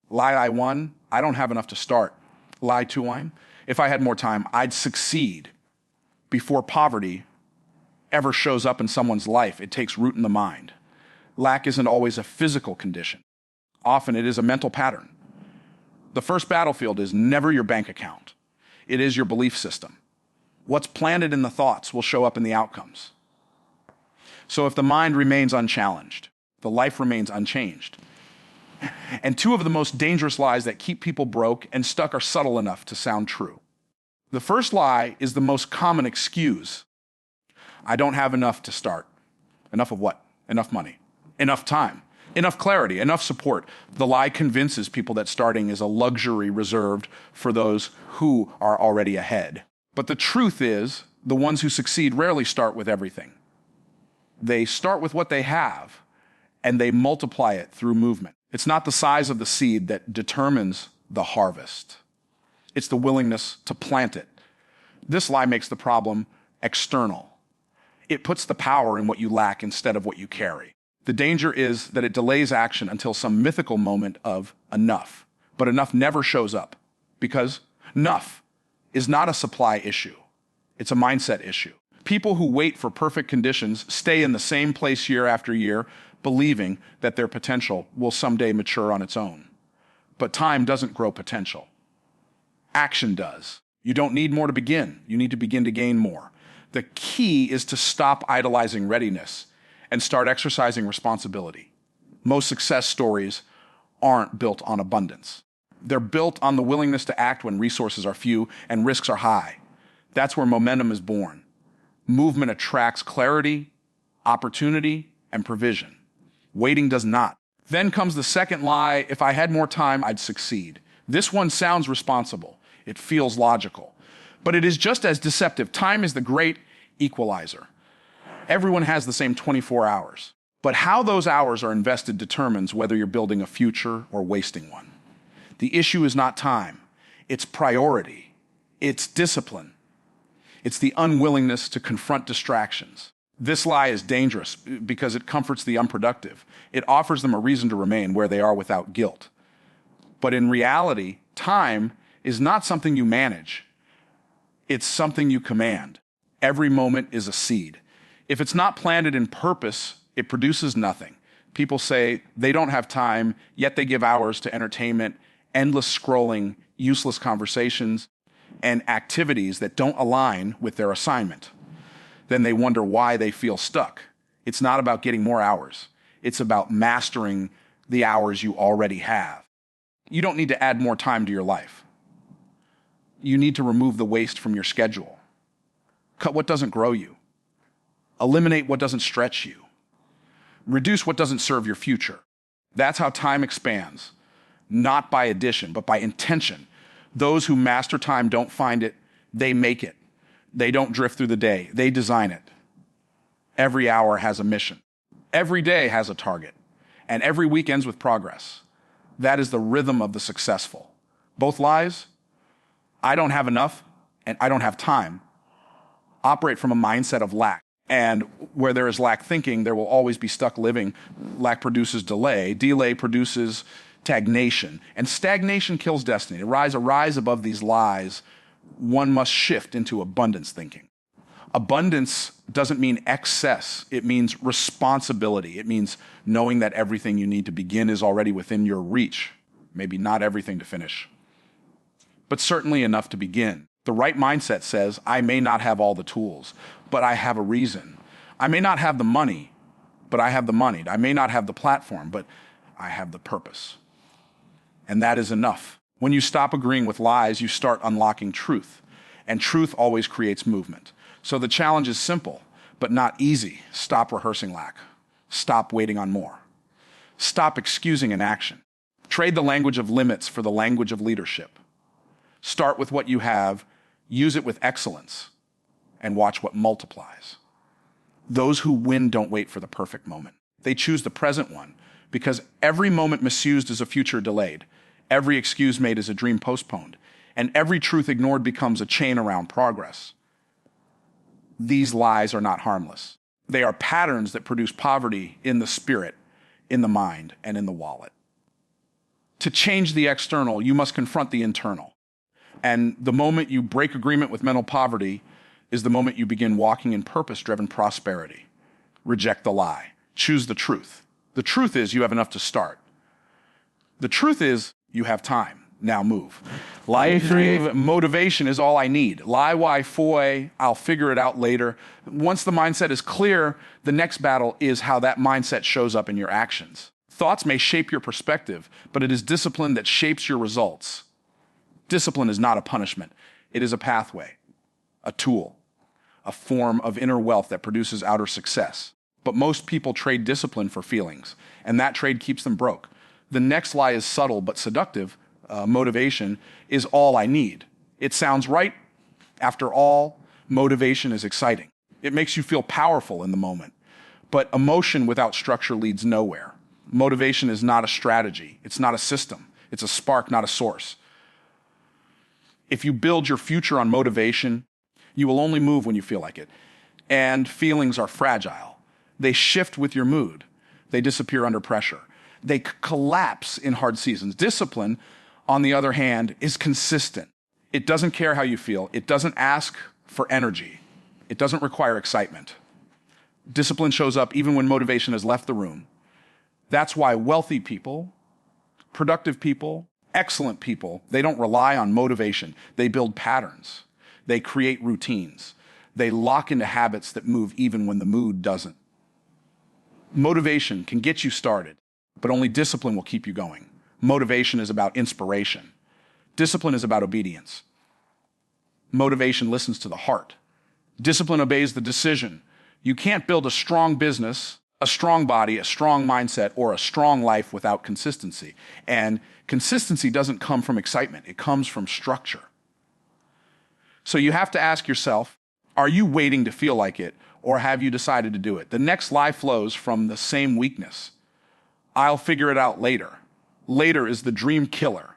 Lie 1, I don't have enough to start. Lie 2, if I had more time, I'd succeed. Before poverty ever shows up in someone's life, it takes root in the mind. Lack isn't always a physical condition. Often it is a mental pattern. The first battlefield is never your bank account. It is your belief system. What's planted in the thoughts will show up in the outcomes. So if the mind remains unchallenged, the life remains unchanged. And two of the most dangerous lies that keep people broke and stuck are subtle enough to sound true. The first lie is the most common excuse. I don't have enough to start. Enough of what? Enough money. Enough time. Enough clarity. Enough support. The lie convinces people that starting is a luxury reserved for those who are already ahead. But the truth is, the ones who succeed rarely start with everything. They start with what they have, and they multiply it through movement. It's not the size of the seed that determines the harvest. It's the willingness to plant it. This lie makes the problem external. It puts the power in what you lack instead of what you carry. The danger is that it delays action until some mythical moment of enough. But enough never shows up, because enough is not a supply issue. It's a mindset issue. People who wait for perfect conditions stay in the same place year after year, believing that their potential will someday mature on its own. But time doesn't grow potential. Action does. You don't need more to begin. You need to begin to gain more. The key is to stop idolizing readiness and start exercising responsibility. Most success stories aren't built on abundance. They're built on the willingness to act when resources are few and risks are high. That's where momentum is born. Movement attracts clarity, opportunity, and provision. Waiting does not. Then comes the second lie, if I had more time, I'd succeed. This one sounds responsible. It feels logical. But it is just as deceptive. Time is the great equalizer. Everyone has the same 24 hours. But how those hours are invested determines whether you're building a future or wasting one. The issue is not time. It's priority. It's discipline. It's the unwillingness to confront distractions. This lie is dangerous because it comforts the unproductive. It offers them a reason to remain where they are without guilt. But in reality, time is not something you manage. It's something you command. Every moment is a seed. If it's not planted in purpose, it produces nothing. People say they don't have time, yet they give hours to entertainment, endless scrolling, useless conversations, and activities that don't align with their assignment. Then they wonder why they feel stuck. It's not about getting more hours. It's about mastering the hours you already have. You don't need to add more time to your life. You need to remove the waste from your schedule. Cut what doesn't grow you. Eliminate what doesn't stretch you. Reduce what doesn't serve your future. That's how time expands, not by addition, but by intention. Those who master time don't find it, they make it. They don't drift through the day, they design it. Every hour has a mission. Every day has a target. And every week ends with progress. That is the rhythm of the successful. Both lies, I don't have enough and I don't have time, operate from a mindset of lack. And where there is lack thinking, there will always be stuck living. Lack produces delay. Delay produces stagnation. And stagnation kills destiny. To rise above these lies, one must shift into abundance thinking. Abundance doesn't mean excess. It means responsibility. It means knowing that everything you need to begin is already within your reach. Maybe not everything to finish, but certainly enough to begin. The right mindset says, I may not have all the tools, but I have a reason. I may not have the money, but I have the money. I may not have the platform, but I have the purpose. And that is enough. When you stop agreeing with lies, you start unlocking truth. And truth always creates movement. So the challenge is simple, but not easy. Stop rehearsing lack. Stop waiting on more. Stop excusing inaction. Trade the language of limits for the language of leadership. Start with what you have, use it with excellence, and watch what multiplies. Those who win don't wait for the perfect moment. They choose the present one, because every moment misused is a future delayed. Every excuse made is a dream postponed, and every truth ignored becomes a chain around progress. These lies are not harmless. They are patterns that produce poverty in the spirit, in the mind, and in the wallet. To change the external, you must confront the internal. And the moment you break agreement with mental poverty is the moment you begin walking in purpose-driven prosperity. Reject the lie. Choose the truth. The truth is you have enough to start. The truth is you have time. Now move. Lie 3, motivation is all I need. Lie why foi, I'll figure it out later. Once the mindset is clear, the next battle is how that mindset shows up in your actions. Thoughts may shape your perspective, but it is discipline that shapes your results. Discipline is not a punishment. It is a pathway, a tool, a form of inner wealth that produces outer success. But most people trade discipline for feelings, and that trade keeps them broke. The next lie is subtle but seductive. Motivation is all I need. It sounds right. After all, motivation is exciting. It makes you feel powerful in the moment. But emotion without structure leads nowhere. Motivation is not a strategy. It's not a system. It's a spark, not a source. If you build your future on motivation, you will only move when you feel like it. And feelings are fragile. They shift with your mood. They disappear under pressure. They collapse in hard seasons. Discipline, on the other hand, is consistent. It doesn't care how you feel. It doesn't ask for energy. It doesn't require excitement. Discipline shows up even when motivation has left the room. That's why wealthy people, productive people, excellent people, they don't rely on motivation. They build patterns. They create routines. They lock into habits that move even when the mood doesn't. Motivation can get you started, but only discipline will keep you going. Motivation is about inspiration. Discipline is about obedience. Motivation listens to the heart. Discipline obeys the decision. You can't build a strong business, a strong body, a strong mindset, or a strong life without consistency. And consistency doesn't come from excitement. It comes from structure. So you have to ask yourself, are you waiting to feel like it, or have you decided to do it? The next lie flows from the same weakness. I'll figure it out later. Later is the dream killer.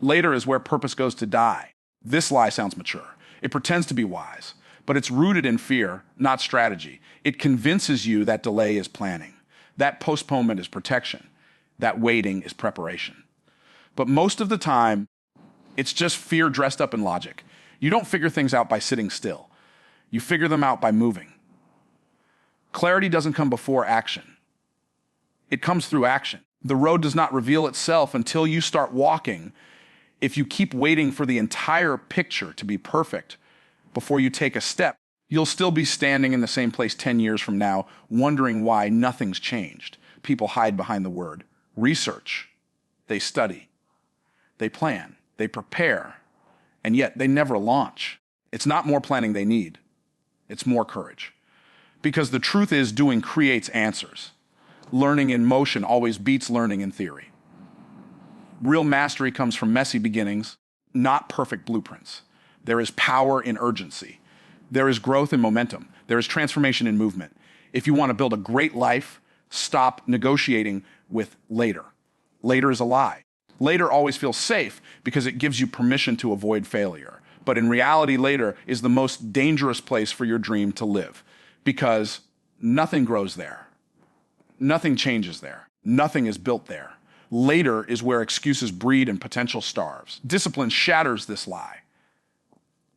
Later is where purpose goes to die. This lie sounds mature. It pretends to be wise, but it's rooted in fear, not strategy. It convinces you that delay is planning, that postponement is protection, that waiting is preparation. But most of the time, it's just fear dressed up in logic. You don't figure things out by sitting still. You figure them out by moving. Clarity doesn't come before action. It comes through action. The road does not reveal itself until you start walking. If you keep waiting for the entire picture to be perfect before you take a step, you'll still be standing in the same place 10 years from now, wondering why nothing's changed. People hide behind the word research. They study. They plan. They prepare. And yet they never launch. It's not more planning they need. It's more courage. Because the truth is, doing creates answers. Learning in motion always beats learning in theory. Real mastery comes from messy beginnings, not perfect blueprints. There is power in urgency. There is growth in momentum. There is transformation in movement. If you want to build a great life, stop negotiating with later. Later is a lie. Later always feels safe because it gives you permission to avoid failure. But in reality, later is the most dangerous place for your dream to live because nothing grows there. Nothing changes there. Nothing is built there. Later is where excuses breed and potential starves. Discipline shatters this lie.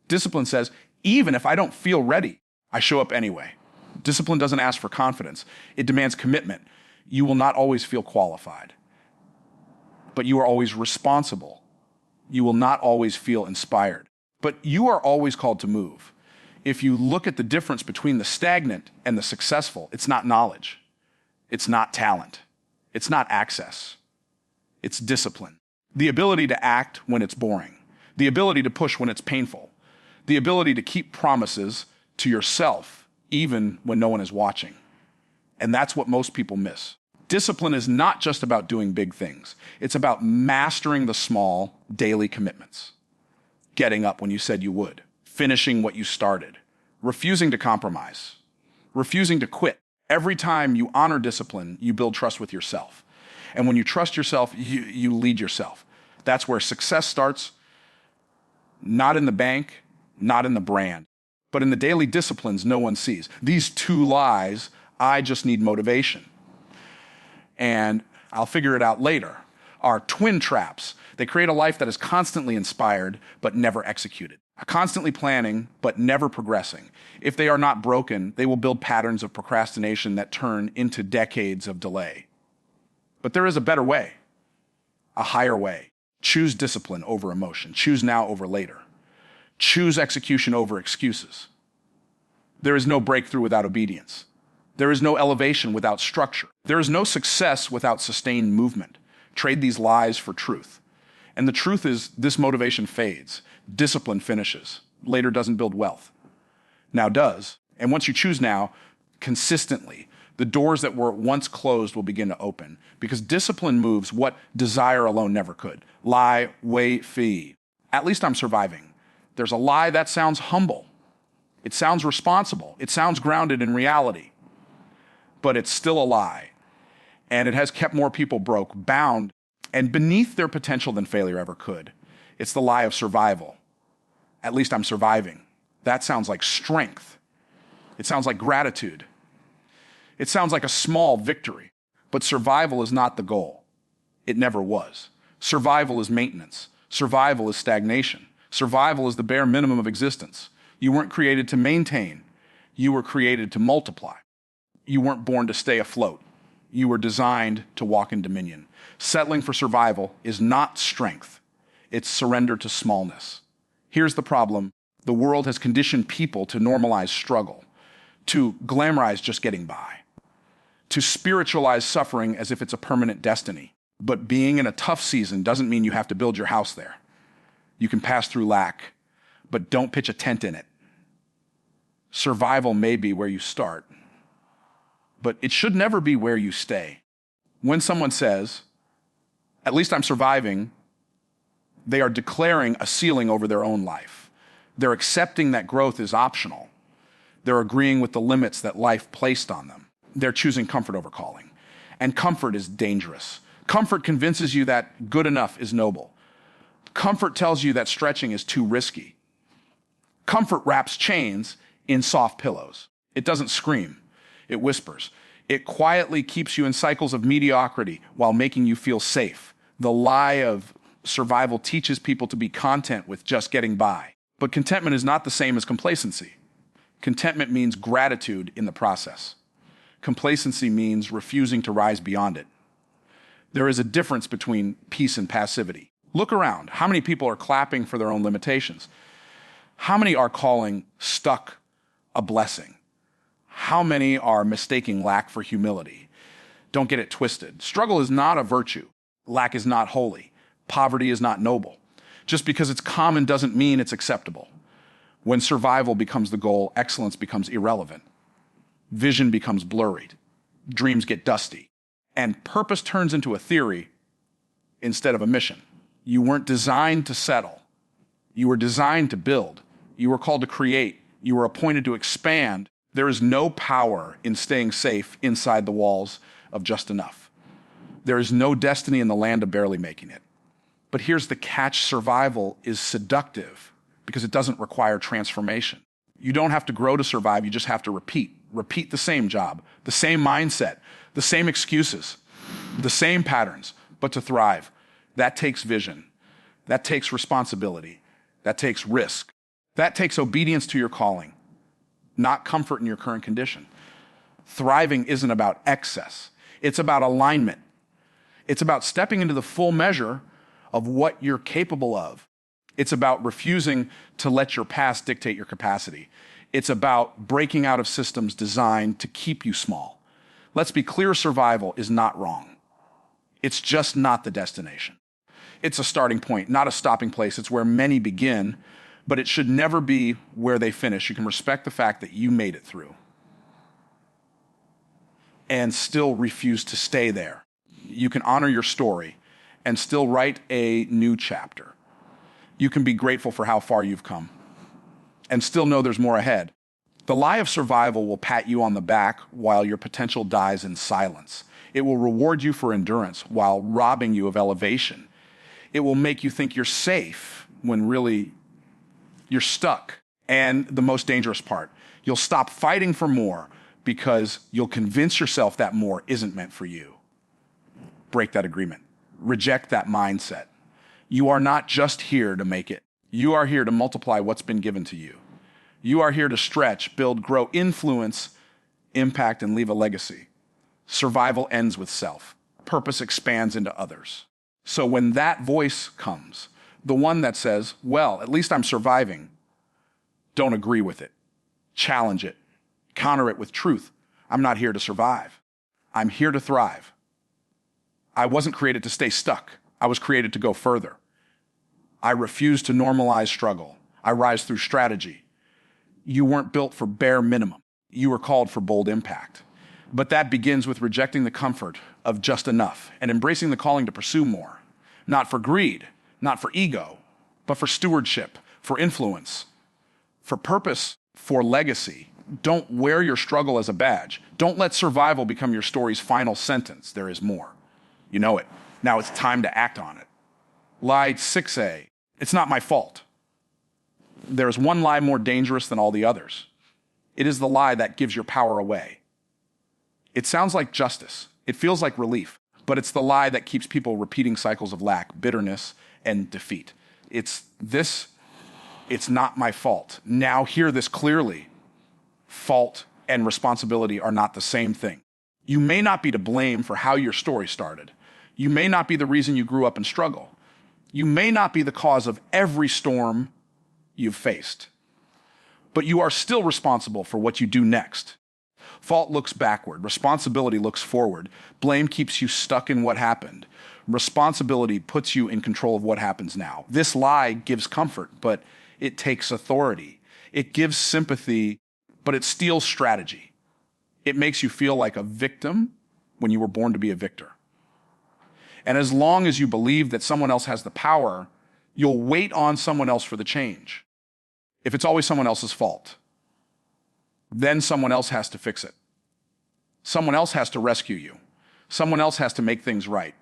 Discipline says, even if I don't feel ready, I show up anyway. Discipline doesn't ask for confidence. It demands commitment. You will not always feel qualified, but you are always responsible. You will not always feel inspired, but you are always called to move. If you look at the difference between the stagnant and the successful, it's not knowledge. It's not talent. It's not access. It's discipline. The ability to act when it's boring. The ability to push when it's painful. The ability to keep promises to yourself even when no one is watching. And that's what most people miss. Discipline is not just about doing big things. It's about mastering the small daily commitments. Getting up when you said you would. Finishing what you started. Refusing to compromise. Refusing to quit. Every time you honor discipline, you build trust with yourself. And when you trust yourself, you lead yourself. That's where success starts, not in the bank, not in the brand, but in the daily disciplines no one sees. These two lies, I just need motivation. And I'll figure it out later, are twin traps. They create a life that is constantly inspired but never executed, constantly planning but never progressing. If they are not broken, they will build patterns of procrastination that turn into decades of delay. But there is a better way, a higher way. Choose discipline over emotion. Choose now over later. Choose execution over excuses. There is no breakthrough without obedience. There is no elevation without structure. There is no success without sustained movement. Trade these lies for truth. And the truth is, this motivation fades. Discipline finishes. Later doesn't build wealth. Now does. And once you choose now, consistently, the doors that were once closed will begin to open, because discipline moves what desire alone never could. Lie, wait, fee. At least I'm surviving. There's a lie that sounds humble. It sounds responsible. It sounds grounded in reality. But it's still a lie. And it has kept more people broke, bound, and beneath their potential than failure ever could. It's the lie of survival. At least I'm surviving. That sounds like strength. It sounds like gratitude. It sounds like a small victory. But survival is not the goal. It never was. Survival is maintenance. Survival is stagnation. Survival is the bare minimum of existence. You weren't created to maintain. You were created to multiply. You weren't born to stay afloat. You were designed to walk in dominion. Settling for survival is not strength. It's surrender to smallness. Here's the problem. The world has conditioned people to normalize struggle, to glamorize just getting by, to spiritualize suffering as if it's a permanent destiny. But being in a tough season doesn't mean you have to build your house there. You can pass through lack, but don't pitch a tent in it. Survival may be where you start, but it should never be where you stay. When someone says, "At least I'm surviving," they are declaring a ceiling over their own life. They're accepting that growth is optional. They're agreeing with the limits that life placed on them. They're choosing comfort over calling. And comfort is dangerous. Comfort convinces you that good enough is noble. Comfort tells you that stretching is too risky. Comfort wraps chains in soft pillows. It doesn't scream. It whispers. It quietly keeps you in cycles of mediocrity while making you feel safe. The lie of survival teaches people to be content with just getting by. But contentment is not the same as complacency. Contentment means gratitude in the process. Complacency means refusing to rise beyond it. There is a difference between peace and passivity. Look around. How many people are clapping for their own limitations? How many are calling stuck a blessing? How many are mistaking lack for humility? Don't get it twisted. Struggle is not a virtue. Lack is not holy. Poverty is not noble. Just because it's common doesn't mean it's acceptable. When survival becomes the goal, excellence becomes irrelevant. Vision becomes blurry. Dreams get dusty. And purpose turns into a theory instead of a mission. You weren't designed to settle. You were designed to build. You were called to create. You were appointed to expand. There is no power in staying safe inside the walls of just enough. There is no destiny in the land of barely making it. But here's the catch: survival is seductive because it doesn't require transformation. You don't have to grow to survive, you just have to repeat. Repeat the same job, the same mindset, the same excuses, the same patterns, but to thrive. That takes vision. That takes responsibility. That takes risk. That takes obedience to your calling, not comfort in your current condition. Thriving isn't about excess. It's about alignment. It's about stepping into the full measure of what you're capable of. It's about refusing to let your past dictate your capacity. It's about breaking out of systems designed to keep you small. Let's be clear, survival is not wrong. It's just not the destination. It's a starting point, not a stopping place. It's where many begin, but it should never be where they finish. You can respect the fact that you made it through and still refuse to stay there. You can honor your story and still write a new chapter. You can be grateful for how far you've come and still know there's more ahead. The lie of survival will pat you on the back while your potential dies in silence. It will reward you for endurance while robbing you of elevation. It will make you think you're safe when really you're stuck. And the most dangerous part, you'll stop fighting for more because you'll convince yourself that more isn't meant for you. Break that agreement. Reject that mindset. You are not just here to make it. You are here to multiply what's been given to you. You are here to stretch, build, grow, influence, impact, and leave a legacy. Survival ends with self. Purpose expands into others. So when that voice comes, the one that says, well, at least I'm surviving, don't agree with it. Challenge it. Counter it with truth. I'm not here to survive. I'm here to thrive. I wasn't created to stay stuck. I was created to go further. I refuse to normalize struggle. I rise through strategy. You weren't built for bare minimum. You were called for bold impact. But that begins with rejecting the comfort of just enough and embracing the calling to pursue more. Not for greed, not for ego, but for stewardship, for influence, for purpose, for legacy. Don't wear your struggle as a badge. Don't let survival become your story's final sentence. There is more. You know it. Now it's time to act on it. Lie 6A. It's not my fault. There's one lie more dangerous than all the others. It is the lie that gives your power away. It sounds like justice. It feels like relief, but it's the lie that keeps people repeating cycles of lack, bitterness, and defeat. It's not my fault. Now hear this clearly. Fault and responsibility are not the same thing. You may not be to blame for how your story started. You may not be the reason you grew up in struggle. You may not be the cause of every storm you've faced. But you are still responsible for what you do next. Fault looks backward. Responsibility looks forward. Blame keeps you stuck in what happened. Responsibility puts you in control of what happens now. This lie gives comfort, but it takes authority. It gives sympathy, but it steals strategy. It makes you feel like a victim when you were born to be a victor. And as long as you believe that someone else has the power, you'll wait on someone else for the change. If it's always someone else's fault, then someone else has to fix it. Someone else has to rescue you. Someone else has to make things right.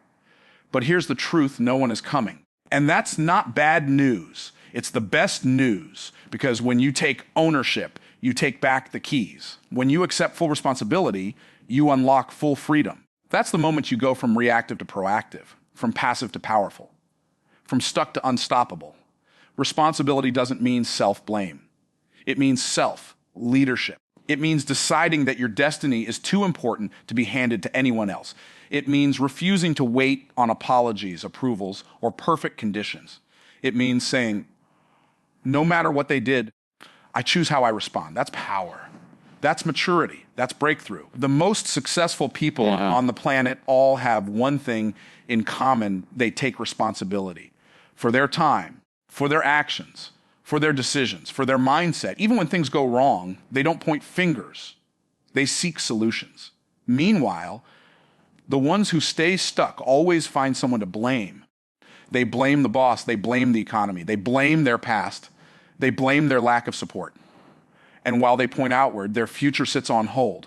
But here's the truth, no one is coming. And that's not bad news. It's the best news, because when you take ownership, you take back the keys. When you accept full responsibility, you unlock full freedom. That's the moment you go from reactive to proactive, from passive to powerful, from stuck to unstoppable. Responsibility doesn't mean self-blame. It means self-leadership. It means deciding that your destiny is too important to be handed to anyone else. It means refusing to wait on apologies, approvals, or perfect conditions. It means saying, no matter what they did, I choose how I respond. That's power. That's maturity. That's breakthrough. The most successful people on the planet all have one thing in common. They take responsibility for their time, for their actions, for their decisions, for their mindset. Even when things go wrong, they don't point fingers. They seek solutions. Meanwhile, the ones who stay stuck always find someone to blame. They blame the boss. They blame the economy. They blame their past. They blame their lack of support. And while they point outward, their future sits on hold.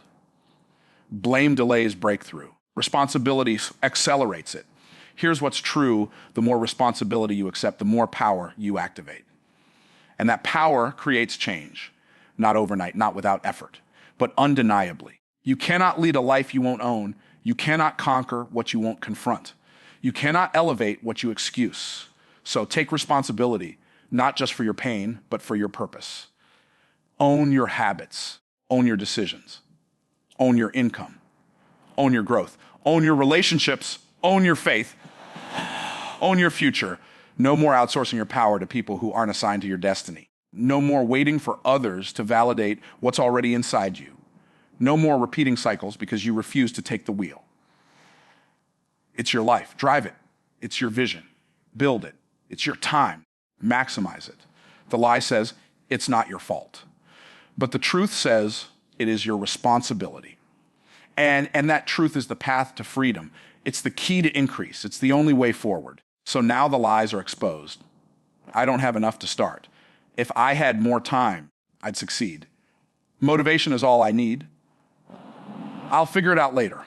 Blame delays breakthrough. Responsibility accelerates it. Here's what's true: the more responsibility you accept, the more power you activate. And that power creates change. Not overnight, not without effort, but undeniably. You cannot lead a life you won't own. You cannot conquer what you won't confront. You cannot elevate what you excuse. So take responsibility, not just for your pain, but for your purpose. Own your habits. Own your decisions. Own your income. Own your growth. Own your relationships. Own your faith. Own your future. No more outsourcing your power to people who aren't assigned to your destiny. No more waiting for others to validate what's already inside you. No more repeating cycles because you refuse to take the wheel. It's your life. Drive it. It's your vision. Build it. It's your time. Maximize it. The lie says it's not your fault. But the truth says it is your responsibility. And that truth is the path to freedom. It's the key to increase. It's the only way forward. So now the lies are exposed. I don't have enough to start. If I had more time, I'd succeed. Motivation is all I need. I'll figure it out later.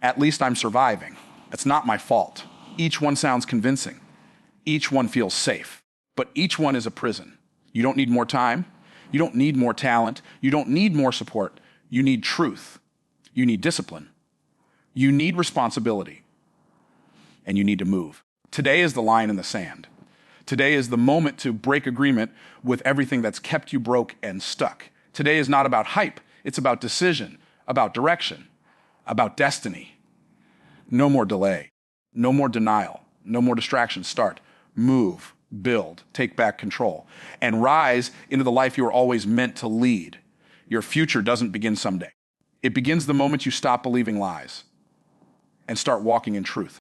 At least I'm surviving. It's not my fault. Each one sounds convincing. Each one feels safe. But each one is a prison. You don't need more time. You don't need more talent. You don't need more support. You need truth. You need discipline. You need responsibility. and you need to move. Today is the line in the sand. Today is the moment to break agreement with everything that's kept you broke and stuck. Today is not about hype. It's about decision, about direction, about destiny. No more delay, no more denial, no more distraction. Start, move, build, take back control, and rise into the life you were always meant to lead. Your future doesn't begin someday. It begins the moment you stop believing lies and start walking in truth.